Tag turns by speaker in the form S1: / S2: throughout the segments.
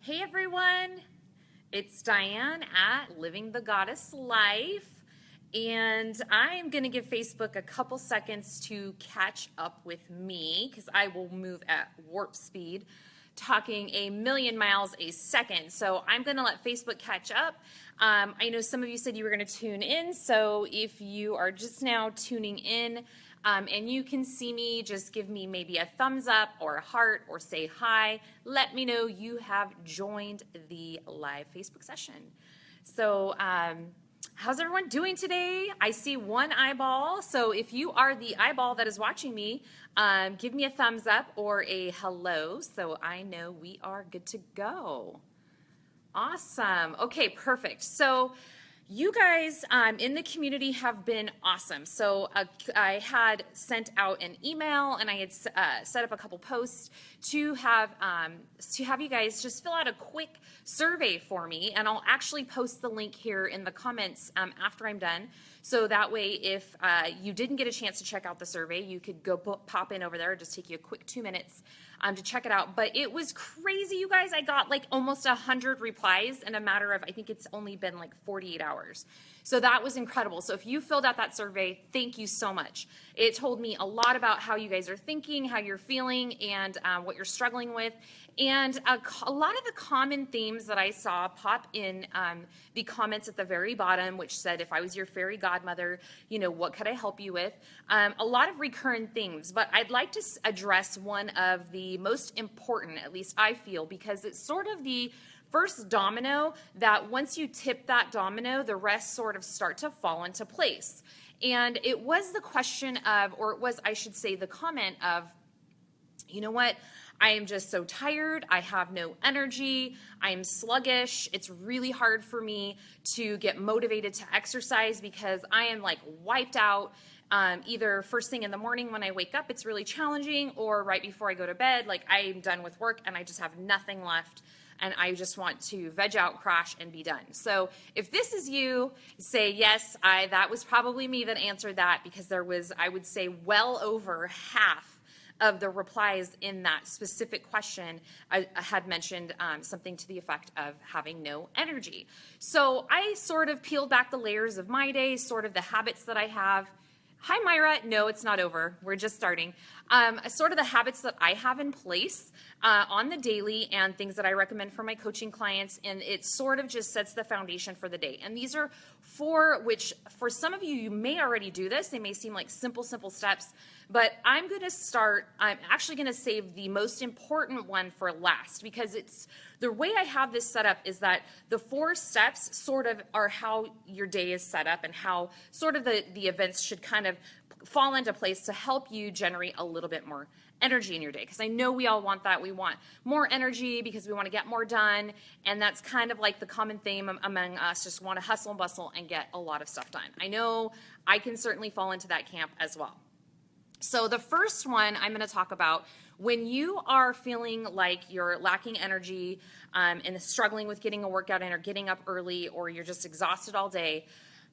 S1: Hey everyone, it's Diane at Living the Goddess Life, and I'm going to give Facebook a couple seconds to catch up with me because I will move at warp speed, talking a million miles a second. So I'm going to let Facebook catch up. I know some of you said you were going to tune in, so if you are just now tuning in, and you can see me, just give me maybe a thumbs up or a heart or say hi. Let me know you have joined the live Facebook session. So how's everyone doing today? I see one eyeball. So if you are the eyeball that is watching me, give me a thumbs up or a hello so I know we are good to go. Awesome. Okay, perfect. So you guys in the community have been awesome. So I had sent out an email and I had set up a couple posts to have you guys just fill out a quick survey for me, and I'll actually post the link here in the comments after I'm done. So that way, if you didn't get a chance to check out the survey, you could go pop in over there. It'll just take you a quick 2 minutes to check it out. But it was crazy, you guys. I got like almost 100 replies in a matter of, I think it's only been like 48 hours. So that was incredible. So if you filled out that survey, thank you so much. It told me a lot about how you guys are thinking, how you're feeling, and what you're struggling with. And a lot of the common themes that I saw pop in the comments at the very bottom, which said, if I was your fairy godmother, you know, what could I help you with? A lot of recurrent themes, but I'd like to address one of the most important, at least I feel, because it's sort of the first domino that once you tip that domino, the rest sort of start to fall into place. And it was the question of, or it was, I should say, the comment of, you know what? I am just so tired. I have no energy. I'm sluggish. It's really hard for me to get motivated to exercise because I am like wiped out. Either first thing in the morning when I wake up, it's really challenging, or right before I go to bed, like I'm done with work and I just have nothing left and I just want to veg out, crash, and be done. So if this is you, say yes, that was probably me that answered that, because there was, I would say, well over half of the replies in that specific question I had mentioned something to the effect of having no energy. So I sort of peeled back the layers of my day, sort of the habits that I have. Hi, Myra. No, it's not over. We're just starting. Sort of the habits that I have in place on the daily and things that I recommend for my coaching clients, and it sort of just sets the foundation for the day. And these are four, which for some of you, you may already do this. They may seem like simple steps, but I'm actually going to save the most important one for last, because it's the way I have this set up is that the 4 steps sort of are how your day is set up and how sort of the events should kind of fall into place to help you generate a little bit more energy in your day. Because I know we all want that. We want more energy because we want to get more done. And that's kind of like the common theme among us, just want to hustle and bustle and get a lot of stuff done. I know I can certainly fall into that camp as well. So the first one I'm going to talk about, when you are feeling like you're lacking energy and struggling with getting a workout in or getting up early, or you're just exhausted all day,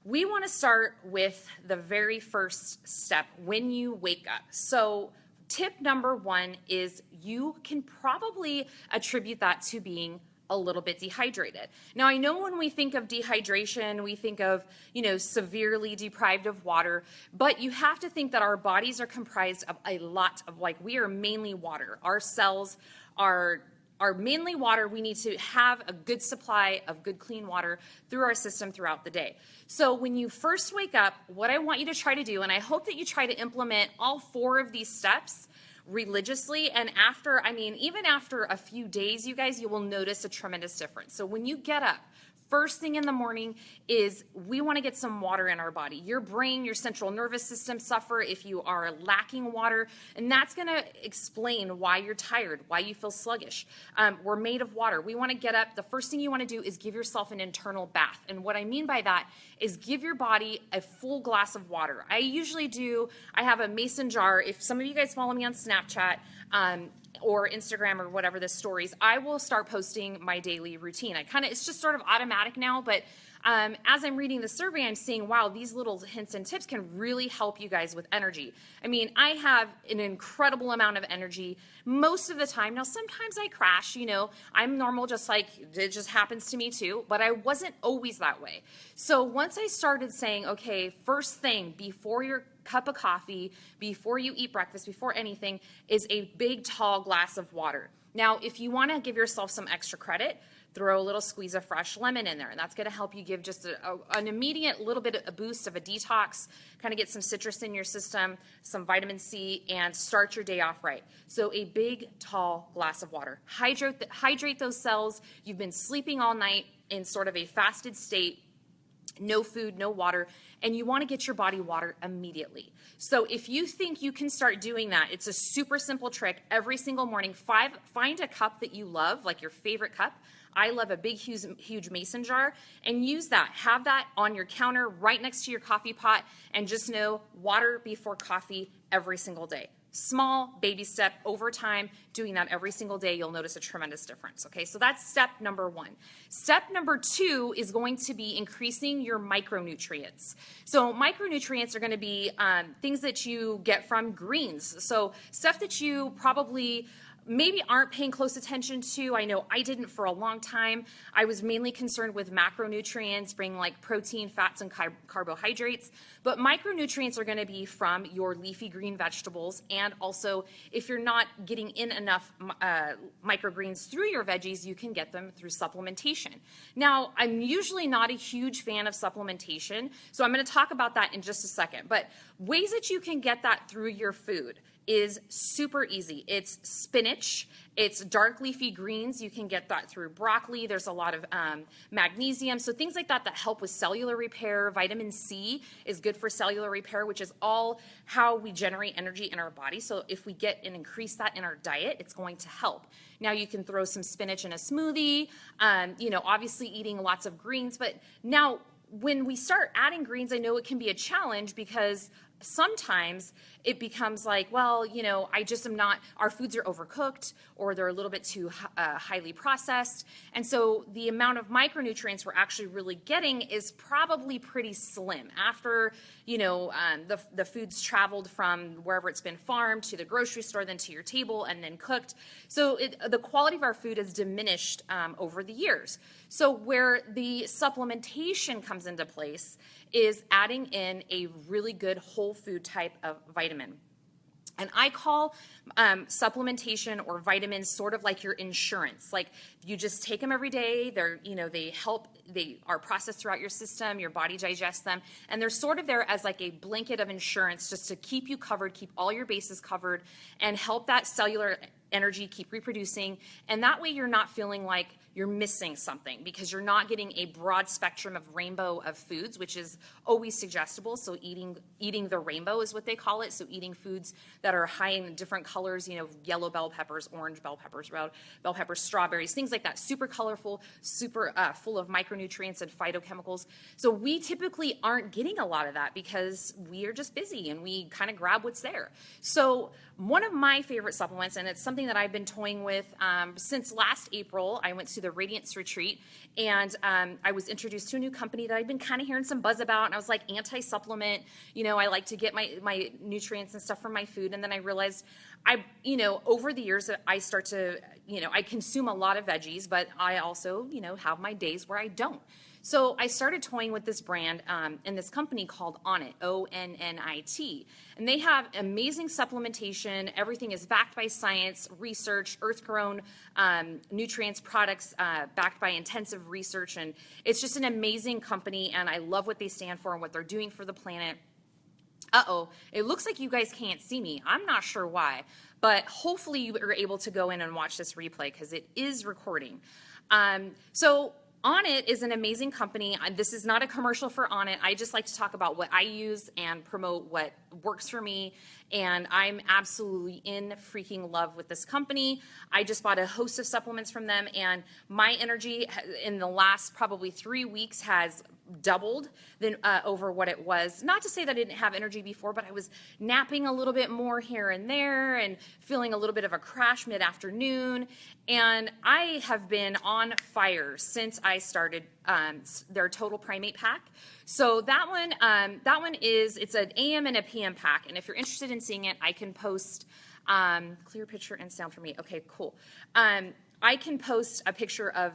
S1: we want to start with the very first step when you wake up. So tip number 1 is you can probably attribute that to being a little bit dehydrated. Now, I know when we think of dehydration, we think of, you know, severely deprived of water, but you have to think that our bodies are comprised of a lot of, like, we are mainly water. Our cells are mainly water. We need to have a good supply of good, clean water through our system throughout the day. So when you first wake up, what I want you to try to do, and I hope that you try to implement all 4 of these steps religiously, and even after a few days, you guys, you will notice a tremendous difference. So when you get up, first thing in the morning is we want to get some water in our body. Your brain, your central nervous system suffer if you are lacking water, and that's going to explain why you're tired, why you feel sluggish. We're made of water. We want to get up. The first thing you want to do is give yourself an internal bath, and what I mean by that is give your body a full glass of water. I have a mason jar. If some of you guys follow me on Snapchat, or Instagram or whatever the stories, I will start posting my daily routine. It's just sort of automatic now, but as I'm reading the survey, I'm seeing, wow, these little hints and tips can really help you guys with energy. I mean, I have an incredible amount of energy most of the time. Now, sometimes I crash, you know, I'm normal, just like it just happens to me too, but I wasn't always that way. So once I started saying, okay, first thing before your cup of coffee, before you eat breakfast, before anything, is a big tall glass of water. Now, if you want to give yourself some extra credit, throw a little squeeze of fresh lemon in there, and that's going to help you give just an immediate little bit of a boost of a detox, kind of get some citrus in your system, some vitamin C, and start your day off right. So a big, tall glass of water. Hydrate those cells. You've been sleeping all night in sort of a fasted state, no food, no water, and you want to get your body water immediately. So if you think you can start doing that, it's a super simple trick. Every single morning, find a cup that you love, like your favorite cup. I love a big, huge mason jar, and use that. Have that on your counter right next to your coffee pot, and just know water before coffee every single day. Small baby step. Over time, doing that every single day, you'll notice a tremendous difference. Okay, so that's step number one. Step number two is going to be increasing your micronutrients. So micronutrients are going to be things that you get from greens. So stuff that you probably maybe aren't paying close attention to. I know I didn't for a long time. I was mainly concerned with macronutrients, bringing like protein, fats, and carbohydrates. But micronutrients are going to be from your leafy green vegetables, and also if you're not getting in enough microgreens through your veggies, you can get them through supplementation. Now, I'm usually not a huge fan of supplementation, so I'm going to talk about that in just a second. But ways that you can get that through your food is super easy. It's spinach, it's dark leafy greens. You can get that through broccoli. There's a lot of magnesium, so things like that that help with cellular repair. Vitamin C is good for cellular repair, which is all how we generate energy in our body. So if we get and increase that in our diet, it's going to help. Now you can throw some spinach in a smoothie, you know, obviously eating lots of greens. But now when we start adding greens, I know it can be a challenge because sometimes it becomes like, well, you know, I just am not, our foods are overcooked or they're a little bit too highly processed. And so the amount of micronutrients we're actually really getting is probably pretty slim after, you know, the food's traveled from wherever it's been farmed to the grocery store, then to your table and then cooked. So the quality of our food is diminished over the years. So where the supplementation comes into place is adding in a really good whole food type of vitamin. And I call supplementation or vitamins sort of like your insurance. Like you just take them every day. They're, you know, they help, they are processed throughout your system, your body digests them, and they're sort of there as like a blanket of insurance just to keep you covered, keep all your bases covered, and help that cellular energy keep reproducing. And that way you're not feeling like you're missing something because you're not getting a broad spectrum of rainbow of foods, which is always suggestible. So eating the rainbow is what they call it. So eating foods that are high in different colors, you know, yellow bell peppers, orange bell peppers, red bell peppers, strawberries, things like that, super colorful, super full of micronutrients and phytochemicals. So we typically aren't getting a lot of that because we are just busy and we kind of grab what's there. So one of my favorite supplements, and it's something that I've been toying with since last April. I went to the Radiance Retreat, and I was introduced to a new company that I've been kind of hearing some buzz about, and I was like, anti-supplement, you know, I like to get my nutrients and stuff from my food, and then I realized you know, over the years that I start to, you know, I consume a lot of veggies, but I also, you know, have my days where I don't. So I started toying with this brand and this company called Onnit, O-N-N-I-T. And they have amazing supplementation. Everything is backed by science, research, earth-grown nutrients, products backed by intensive research. And it's just an amazing company, and I love what they stand for and what they're doing for the planet. Uh-oh, it looks like you guys can't see me. I'm not sure why, but hopefully you are able to go in and watch this replay because it is recording. So Onnit is an amazing company. This is not a commercial for Onnit. I just like to talk about what I use and promote what works for me, and I'm absolutely in freaking love with this company. I just bought a host of supplements from them, and my energy in the last probably 3 weeks has doubled than over what it was. Not to say that I didn't have energy before, but I was napping a little bit more here and there and feeling a little bit of a crash mid-afternoon. And I have been on fire since I started their Total Primate Pack. So that one is, it's an AM and a PM pack. And if you're interested in seeing it, I can post clear picture and sound for me. Okay, cool. I can post a picture of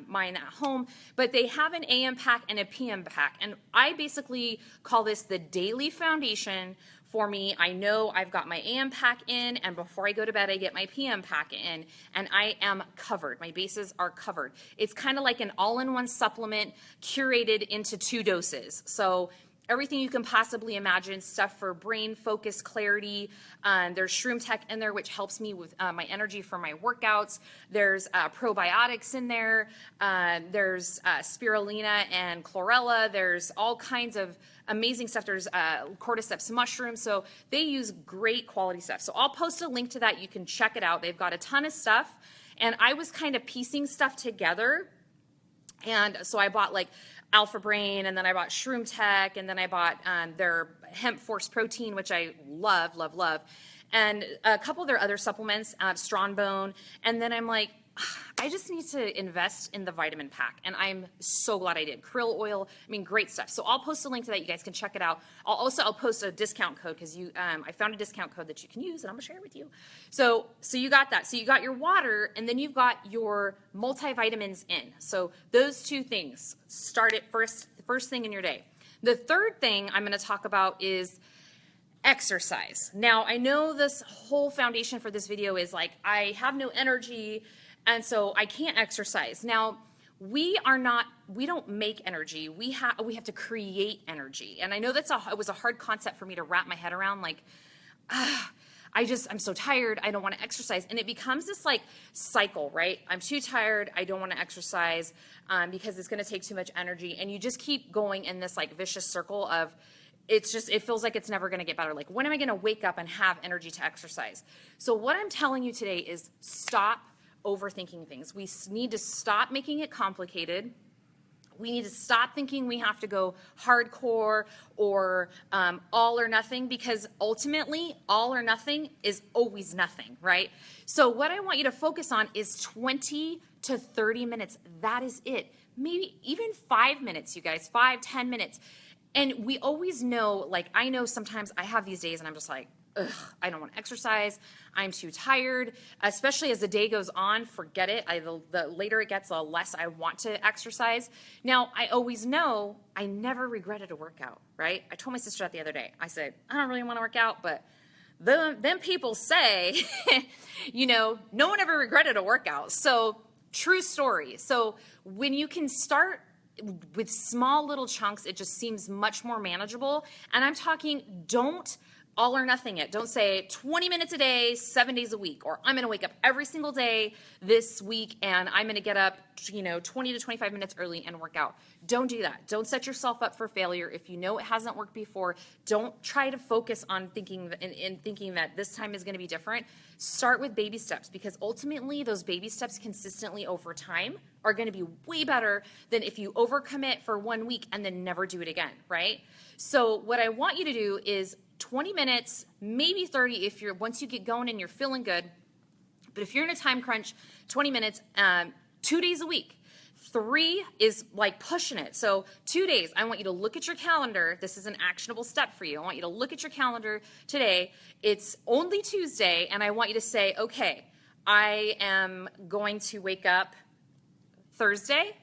S1: mine at home, but they have an AM pack and a PM pack. And I basically call this the daily foundation for me. I know I've got my AM pack in, and before I go to bed, I get my PM pack in, and I am covered. My bases are covered. It's kind of like an all-in-one supplement curated into 2 doses. So everything you can possibly imagine, stuff for brain focus, clarity. There's Shroom Tech in there, which helps me with my energy for my workouts. There's probiotics in there. There's spirulina and chlorella. There's all kinds of amazing stuff. There's cordyceps mushrooms. So they use great quality stuff. So I'll post a link to that. You can check it out. They've got a ton of stuff. And I was kind of piecing stuff together. And so I bought like Alpha Brain, and then I bought Shroom Tech, and then I bought their Hemp Force Protein, which I love, love, love, and a couple of their other supplements, Strong Bone, and then I'm like, I just need to invest in the vitamin pack, and I'm so glad I did. Krill oil, I mean, great stuff. So I'll post a link to that. You guys can check it out. I'll post a discount code because I found a discount code that you can use, and I'm gonna share it with you. So you got that. So you got your water, and then you've got your multivitamins in. So those 2 things, start it first thing in your day. The third thing I'm gonna talk about is exercise. Now, I know this whole foundation for this video is like, I have no energy, and so I can't exercise. Now, we don't make energy. We have to create energy. And I know it was a hard concept for me to wrap my head around, like, I'm so tired, I don't want to exercise. And it becomes this like cycle, right? I'm too tired, I don't want to exercise because it's going to take too much energy. And you just keep going in this like vicious circle of, it feels like it's never going to get better. Like, when am I going to wake up and have energy to exercise? So what I'm telling you today is stop overthinking things. We need to stop making it complicated. We need to stop thinking we have to go hardcore or all or nothing, because ultimately all or nothing is always nothing, right? So what I want you to focus on is 20 to 30 minutes. That is it. Maybe even 5 minutes, you guys, 5-10 minutes. And we always know, like, I know sometimes I have these days and I'm just like, ugh, I don't want to exercise. I'm too tired, especially as the day goes on. Forget it. The later it gets, the less I want to exercise. Now, I always know I never regretted a workout, right? I told my sister that the other day. I said, I don't really want to work out, but them people say, no one ever regretted a workout. So true story. So when you can start with small little chunks, it just seems much more manageable. And I'm talking, don't all or nothing it. Don't say 20 minutes a day, 7 days a week, or I'm going to wake up every single day this week and I'm going to get up, 20 to 25 minutes early and work out. Don't do that. Don't set yourself up for failure. If you know it hasn't worked before, don't try to focus on thinking that this time is going to be different. Start with baby steps, because ultimately those baby steps consistently over time are going to be way better than if you overcommit for 1 week and then never do it again, right? So what I want you to do is 20 minutes, maybe 30 once you get going and you're feeling good. But if you're in a time crunch, 20 minutes, 2 days a week. 3 is like pushing it. So 2 days, I want you to look at your calendar. This is an actionable step for you. I want you to look at your calendar today. It's only Tuesday, and I want you to say, okay, I am going to wake up Thursday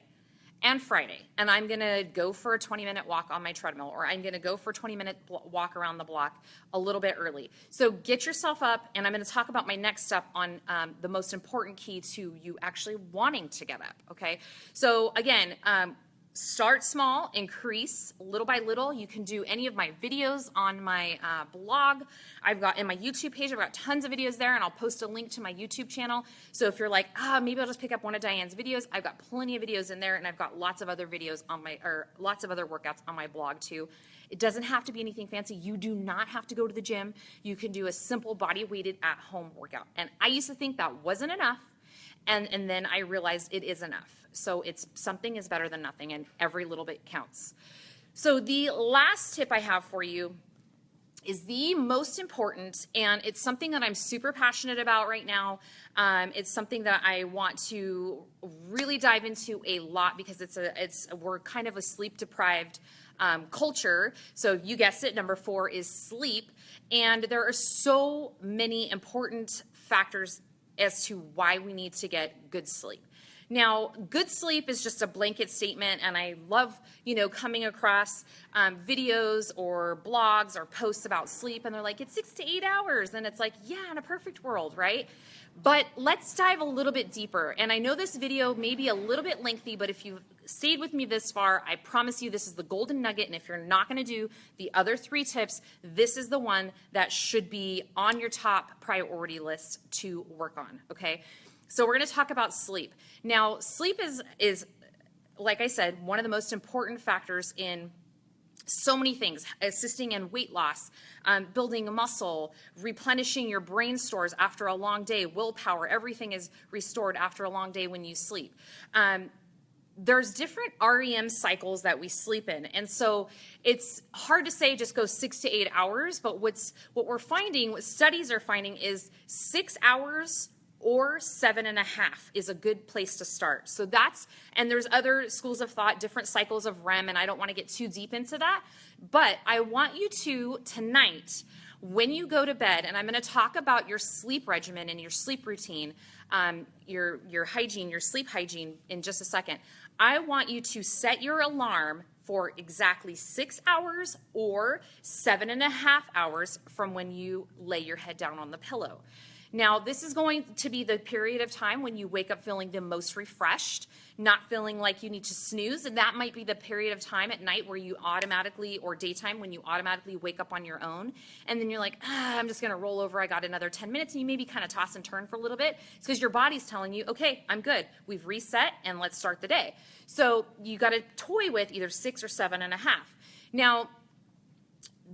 S1: and Friday, and I'm going to go for a 20-minute walk on my treadmill, or I'm going to go for a 20-minute walk around the block a little bit early. So get yourself up, and I'm going to talk about my next step on the most important key to you actually wanting to get up, okay? So again, start small, increase little by little. You can do any of my videos on my blog. I've got in my YouTube page, I've got tons of videos there, and I'll post a link to my YouTube channel. So if you're like, maybe I'll just pick up one of Diane's videos, I've got plenty of videos in there, and I've got lots of other videos on lots of other workouts on my blog too. It doesn't have to be anything fancy. You do not have to go to the gym. You can do a simple body weighted at home workout. And I used to think that wasn't enough. And then I realized it is enough. So something is better than nothing, and every little bit counts. So the last tip I have for you is the most important, and it's something that I'm super passionate about right now. It's something that I want to really dive into a lot because we're kind of a sleep deprived culture. So you guessed it, number 4 is sleep. And there are so many important factors as to why we need to get good sleep. Now, good sleep is just a blanket statement, and I love, coming across videos or blogs or posts about sleep, and they're like, it's 6 to 8 hours, and it's like, yeah, in a perfect world, right? But let's dive a little bit deeper, and I know this video may be a little bit lengthy, but if you've stayed with me this far, I promise you this is the golden nugget, and if you're not going to do the other 3 tips, this is the one that should be on your top priority list to work on, okay? So we're going to talk about sleep. Now, sleep is, like I said, one of the most important factors in so many things, assisting in weight loss, building muscle, replenishing your brain stores after a long day, willpower, everything is restored after a long day when you sleep. There's different REM cycles that we sleep in. And so it's hard to say just go 6 to 8 hours, but what studies are finding is 6 hours or 7.5 is a good place to start. So and there's other schools of thought, different cycles of REM, and I don't want to get too deep into that, but I want you to, tonight, when you go to bed, and I'm going to talk about your sleep regimen and your sleep routine, your hygiene, your sleep hygiene in just a second. I want you to set your alarm for exactly 6 hours or 7.5 hours from when you lay your head down on the pillow. Now, this is going to be the period of time when you wake up feeling the most refreshed, not feeling like you need to snooze, and that might be the period of time at night where you automatically, or daytime, when you automatically wake up on your own, and then you're like, I'm just gonna roll over, I got another 10 minutes, and you maybe kind of toss and turn for a little bit. It's because your body's telling you, okay, I'm good, we've reset, and let's start the day. So you gotta toy with either 6 or 7.5. Now,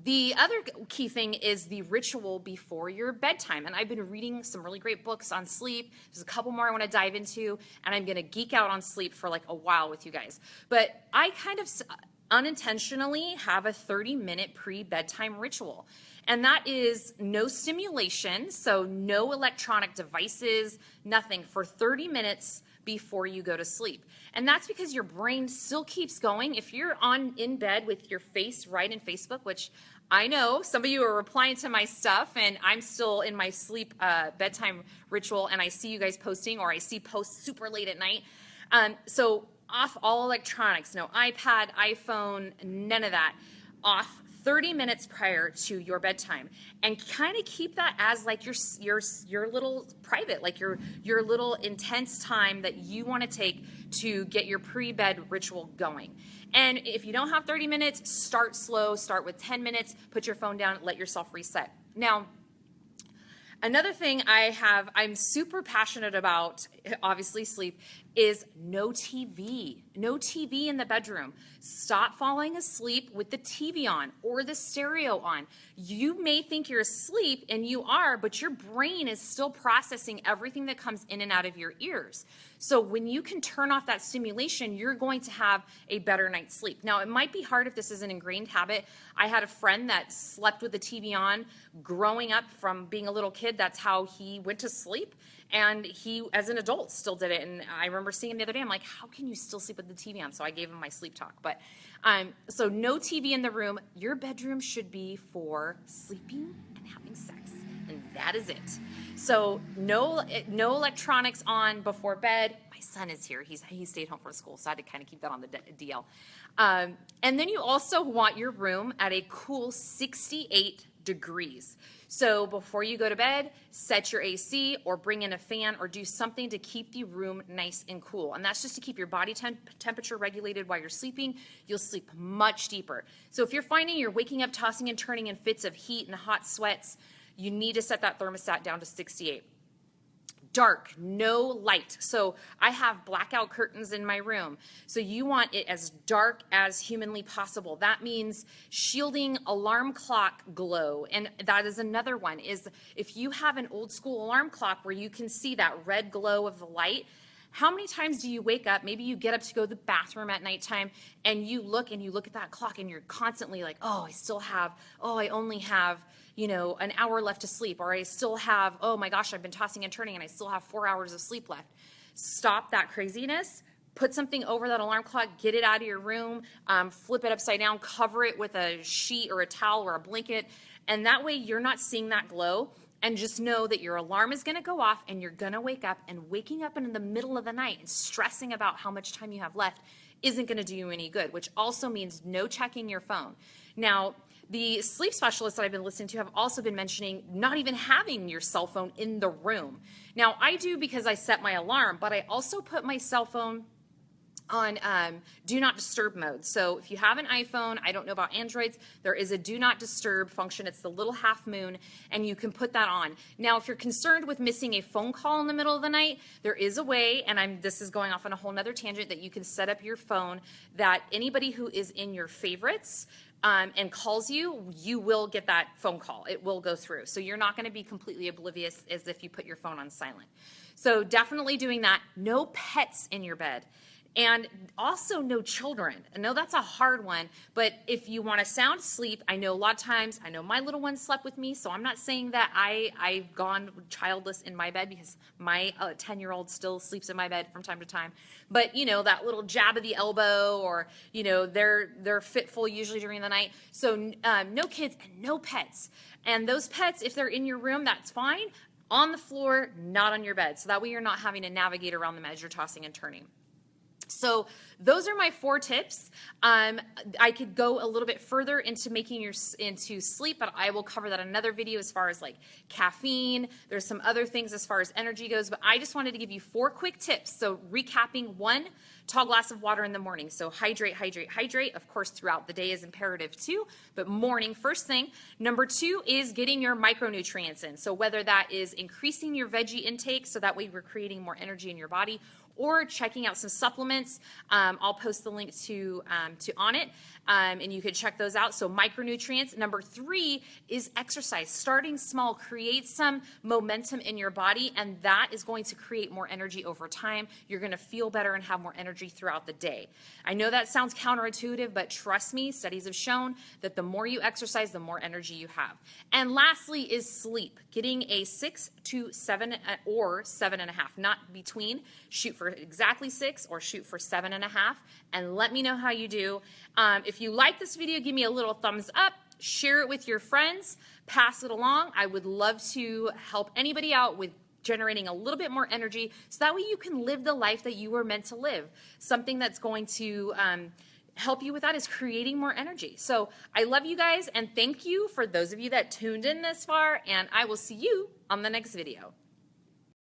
S1: the other key thing is the ritual before your bedtime. And I've been reading some really great books on sleep. There's a couple more I want to dive into, and I'm going to geek out on sleep for like a while with you guys. But I kind of unintentionally have a 30-minute pre-bedtime ritual. And that is no stimulation, so no electronic devices, nothing, for 30 minutes before you go to sleep. And that's because your brain still keeps going. If you're in bed with your face right in Facebook, which I know some of you are replying to my stuff, and I'm still in my sleep bedtime ritual, and I see you guys posting, or I see posts super late at night. So off all electronics, no iPad, iPhone, none of that. Off 30 minutes prior to your bedtime, and kind of keep that as like your little private, like your little intense time that you want to take to get your pre-bed ritual going. And if you don't have 30 minutes, start slow, start with 10 minutes, put your phone down, let yourself reset. Now, another thing I'm super passionate about, obviously sleep, is no TV. No TV in the bedroom. Stop falling asleep with the TV on or the stereo on. You may think you're asleep, and you are, but your brain is still processing everything that comes in and out of your ears. So when you can turn off that stimulation, you're going to have a better night's sleep. Now, it might be hard if this is an ingrained habit. I had a friend that slept with the TV on growing up from being a little kid. That's how he went to sleep. And he, as an adult, still did it. And I remember seeing him the other day. I'm like, how can you still sleep with the TV on? So I gave him my sleep talk. But so no TV in the room. Your bedroom should be for sleeping and having sex. And that is it. So no electronics on before bed. My son is here. He stayed home from school, so I had to kind of keep that on the DL. And then you also want your room at a cool 68 degrees. So before you go to bed, set your AC or bring in a fan or do something to keep the room nice and cool. And that's just to keep your body temperature regulated while you're sleeping. You'll sleep much deeper. So if you're finding you're waking up, tossing and turning in fits of heat and hot sweats, you need to set that thermostat down to 68. dark, no light. So I have blackout curtains in my room. So you want it as dark as humanly possible. That means shielding alarm clock glow. And that is another one, is if you have an old school alarm clock where you can see that red glow of the light, how many times do you wake up, maybe you get up to go to the bathroom at nighttime, and you look at that clock and you're constantly like, oh, I only have, an hour left to sleep, or I still have, oh my gosh, I've been tossing and turning and I still have 4 hours of sleep left. Stop that craziness. Put something over that alarm clock, get it out of your room, flip it upside down, cover it with a sheet or a towel or a blanket, and that way you're not seeing that glow. And just know that your alarm is going to go off and you're going to wake up, and waking up in the middle of the night and stressing about how much time you have left isn't going to do you any good, which also means no checking your phone. Now, the sleep specialists that I've been listening to have also been mentioning not even having your cell phone in the room. Now, I do because I set my alarm, but I also put my cell phone on do not disturb mode. So if you have an iPhone, I don't know about Androids, there is a do not disturb function. It's the little half moon, and you can put that on. Now, if you're concerned with missing a phone call in the middle of the night, there is a way, and this is going off on a whole nother tangent, that you can set up your phone that anybody who is in your favorites and calls you, you will get that phone call. It will go through. So you're not going to be completely oblivious as if you put your phone on silent. So definitely doing that. No pets in your bed. And also no children. I know that's a hard one, but if you want a sound sleep, I know a lot of times, I know my little one slept with me, so I'm not saying that I've gone childless in my bed, because my 10-year-old still sleeps in my bed from time to time. But, that little jab of the elbow, or, they're fitful usually during the night. So no kids and no pets. And those pets, if they're in your room, that's fine. On the floor, not on your bed. So that way you're not having to navigate around them as you're tossing and turning. So those are my 4 tips. I could go a little bit further into into sleep, but I will cover that in another video as far as like caffeine. There's some other things as far as energy goes, but I just wanted to give you 4 quick tips. So recapping: 1, tall glass of water in the morning. So hydrate, hydrate, hydrate. Of course, throughout the day is imperative too, but morning, first thing. Number 2 is getting your micronutrients in. So whether that is increasing your veggie intake, so that way we're creating more energy in your body, or checking out some supplements. I'll post the link to on it, and you can check those out. So micronutrients. Number 3 is exercise. Starting small, create some momentum in your body, and that is going to create more energy over time. You're going to feel better and have more energy throughout the day. I know that sounds counterintuitive, but trust me, studies have shown that the more you exercise, the more energy you have. And lastly is sleep. Getting a 6 to 7 or 7.5, not between. Shoot for exactly 6 or shoot for 7.5, and let me know how you do. If you like this video, give me a little thumbs up, share it with your friends, pass it along. I would love to help anybody out with generating a little bit more energy, so that way you can live the life that you were meant to live. Something that's going to help you with that is creating more energy. So I love you guys, and thank you for those of you that tuned in this far, and I will see you on the next video.